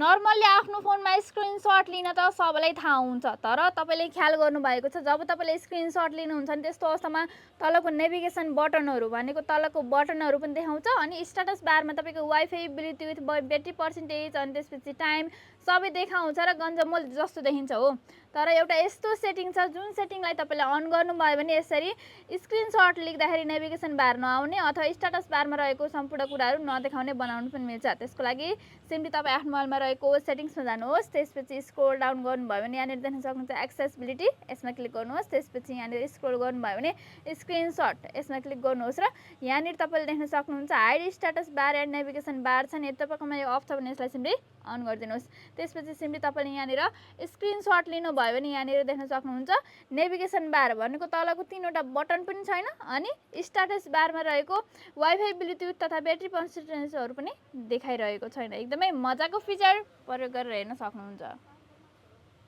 Normally आफ्नो फोनमा screenshot लिन त सबैलाई थाहा हुन्छ, तर तपाईँले ख्याल गर्नुभएको छ जब तपाईँले स्क्रिनसट लिनुहुन्छ नि त्यस्तो अवस्थामा तलको नेभिगेसन बटनहरू भनेको तलको बटनहरू पनि देखाउँछ अनि स्ट्याटस बारमा तपाईँको wifi Bluetooth with battery percentage अनि त्यसपछि टाइम सबै देखाउँछ र गन्जमोल जस्तो देखिन्छ हो। तर एउटा यस्तो सेटिङ छ जुन सेटिङलाई तपाईँले अन गर्नुभयो भने यसरी स्क्रिनसट लिँदाखेरि नेभिगेसन बार नआउने अथवा स्ट्याटस बारमा रहेको सम्पूर्ण कुराहरू नदेखाउने बनाउनु पनि मिल्छ। त्यसको लागि सिम्पली तपाईँ आफ्नो मोबाइलमा रहेको सेटिङ्समा जानुहोस्, त्यसपछि स्क्रोल डाउन गर्नुभयो भने यहाँनिर देख्न सक्नुहुन्छ एक्सेसिबिलिटी, यसमा क्लिक गर्नुहोस्। त्यसपछि यहाँनिर स्क्रोल गर्नुभयो भने स्क्रिनसट, यसमा क्लिक गर्नुहोस् र यहाँनिर तपाईँले देख्न सक्नुहुन्छ hide status bar and navigation bar छ नि, तपाईँकोमा यो अफ छ भने यसलाई सिम्पली अन गरिदिनुहोस्। त्यसपछि सिम्पली तपाईँले यहाँनिर स्क्रिनसट लिनुभयो भने यहाँनिर देख्न सक्नुहुन्छ नेभिगेसन बार भनेको तलको 3वटा बटन पनि छैन अनि स्ट्याटस बारमा रहेको वाइफाई ब्लुटुथ तथा ब्याट्री पर्सेन्टेजहरू पनि देखाइरहेको छैन। एकदमै मजाको फिचर प्रयोग गरेर हेर्न सक्नुहुन्छ।